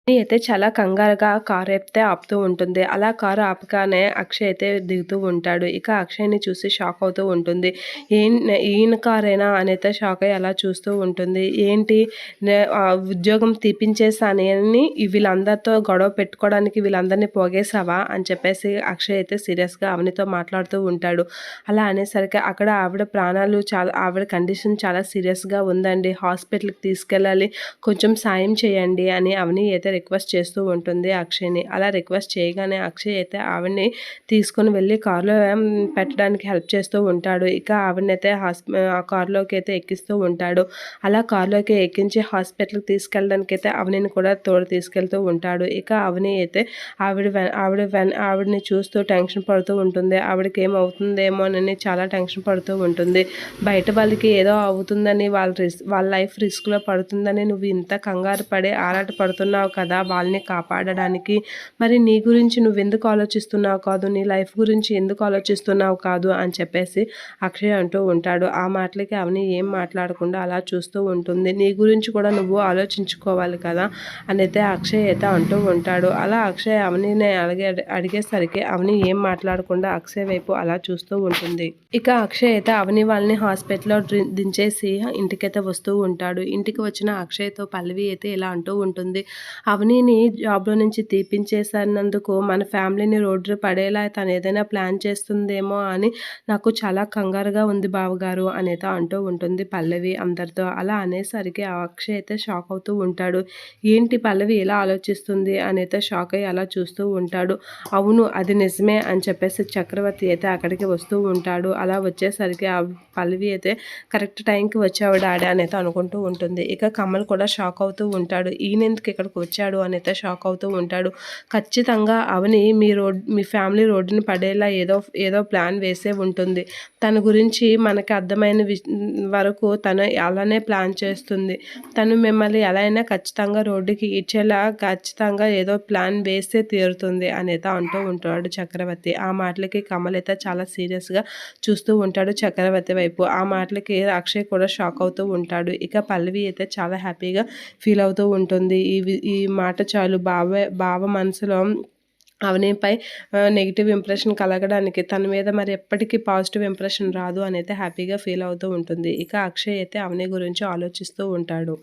అయితే చాలా కంగారుగా కారు ఆపుతూ ఉంటుంది. అలా కారు ఆపగానే అక్షయ్ అయితే దిగుతూ ఉంటాడు. ఇక అక్షయ్‌ని చూసి షాక్ అవుతూ ఉంటుంది. ఈయన కారేనా అనైతే షాక్ అయ్యి అలా చూస్తూ ఉంటుంది. ఏంటి ఉద్యోగం తీపించేసానని వీళ్ళందరితో గొడవ పెట్టుకోవడానికి వీళ్ళందరిని పోగేసావా అని చెప్పేసి అక్షయ్ అయితే సీరియస్‌గా అవనితో మాట్లాడుతూ ఉంటాడు. అలా అనేసరికి అక్కడ ఆవిడ కండిషన్ చాలా సీరియస్‌గా ఉందండి. హాస్పిటల్‌కి తీసుకెళ్ళాలి. కొంచెం సాయం చేయండి అని అవని అయితే రిక్వెస్ట్ చేస్తూ ఉంటుంది అక్షయ్‌ని. అలా రిక్వెస్ట్ చేయగానే అక్షయ్ అయితే ఆవిడని తీసుకొని వెళ్ళి కార్‌లో పెట్టడానికి హెల్ప్ చేస్తూ ఉంటాడు. ఇక ఆవిడనైతే ఆ కార్‌లోకి అయితే ఎక్కిస్తూ ఉంటాడు. అలా కార్‌లోకి ఎక్కించి హాస్పిటల్‌కి తీసుకెళ్ళడానికైతే అవనిని కూడా తోడు తీసుకెళ్తూ ఉంటాడు. ఇక అవని అయితే ఆవిడని చూస్తూ టెన్షన్ పడుతూ ఉంటుంది. ఆవిడకి ఏమవుతుందేమోనని చాలా టెన్షన్ పడుతూ ఉంటుంది. బయట వాళ్ళకి ఏదో అవుతుందని వాళ్ళ లైఫ్ రిస్క్‌లో పడుతుందని నువ్వు ఇంత కంగారు పడి ఆరాట పడుతున్నావు కదా వాళ్ళని కాపాడడానికి. మరి నీ గురించి నువ్వెందుకు ఆలోచిస్తున్నావు కాదు, నీ లైఫ్ గురించి ఎందుకు ఆలోచిస్తున్నావు కాదు అని చెప్పేసి అక్షయ్ అంటూ ఉంటాడు. ఆ మాటలకి అవని ఏం మాట్లాడకుండా అలా చూస్తూ ఉంటుంది. నీ గురించి కూడా నువ్వు ఆలోచించుకోవాలి కదా అనైతే అక్షయ్ అయితే అంటూ ఉంటాడు. అలా అక్షయ్ అవనిని అడిగేసరికి అవని ఏం మాట్లాడకుండా అక్షయ్ వైపు అలా చూస్తూ ఉంటుంది. ఇక అక్షయ్ అయితే అవని వాళ్ళని హాస్పిటల్‌లో దించేసి ఇంటికైతే వస్తూ ఉంటాడు. ఇంటికి వచ్చిన అక్షయ్‌తో పల్లవి అయితే ఇలా అంటూ ఉంటుంది. అవనిని జాబ్‌లో నుంచి తీపించేసినందుకు మన ఫ్యామిలీని రోడ్డున పడేలా తను ఏదైనా ప్లాన్ చేస్తుందేమో అని నాకు చాలా కంగారుగా ఉంది బావగారు అనైతే అంటూ ఉంటుంది పల్లవి అందరితో. అలా అనేసరికి ఆ అక్షయ్ అయితే షాక్ అవుతూ ఉంటాడు. ఏంటి పల్లవి ఇలా ఆలోచిస్తుంది అనైతే షాక్ అయ్యి అలా చూస్తూ ఉంటాడు. అవును అది నిజమే అని చెప్పేసి చక్రవర్తి అయితే అక్కడికి వస్తూ ఉంటాడు. అలా వచ్చేసరికి ఆ పల్లవి అయితే కరెక్ట్ టైంకి వచ్చావు డాడీ అనైతే అనుకుంటూ ఉంటుంది. ఇక కమల్ కూడా షాక్ అవుతూ ఉంటాడు. ఈయనెందుకు ఇక్కడికి వచ్చాడు అనైతే షాక్ అవుతూ ఉంటాడు. ఖచ్చితంగా అవని మీ ఫ్యామిలీ రోడ్డుని పడేలా ఏదో ప్లాన్ వేసే ఉంటుంది. తన గురించి మనకి అర్థమైన వరకు తను అలానే ప్లాన్ చేస్తుంది. తను మిమ్మల్ని ఎలా అయినా ఖచ్చితంగా రోడ్డుకి ఈడ్చేలా ఖచ్చితంగా ఏదో ప్లాన్ వేస్తే తీరుతుంది అనైతే అంటూ ఉంటాడు చక్రవర్తి. ఆ మాటలకి కమల్ అయితే చాలా సీరియస్‌గా చూస్తూ ఉంటాడు చక్రవర్తి వైపు. ఆ మాటలకి అక్షయ్ కూడా షాక్ అవుతూ ఉంటాడు. ఇక పల్లవి అయితే చాలా హ్యాపీగా ఫీల్ అవుతూ ఉంటుంది. ఈ మాట చాలు బావ మనసులో అవనిపై నెగెటివ్ ఇంప్రెషన్ కలగడానికి తన మీద మరి ఎప్పటికీ పాజిటివ్ ఇంప్రెషన్ రాదు అనైతే హ్యాపీగా ఫీల్ అవుతూ ఉంటుంది. ఇక అక్షయ్ అయితే అవని గురించి ఆలోచిస్తూ ఉంటాడు.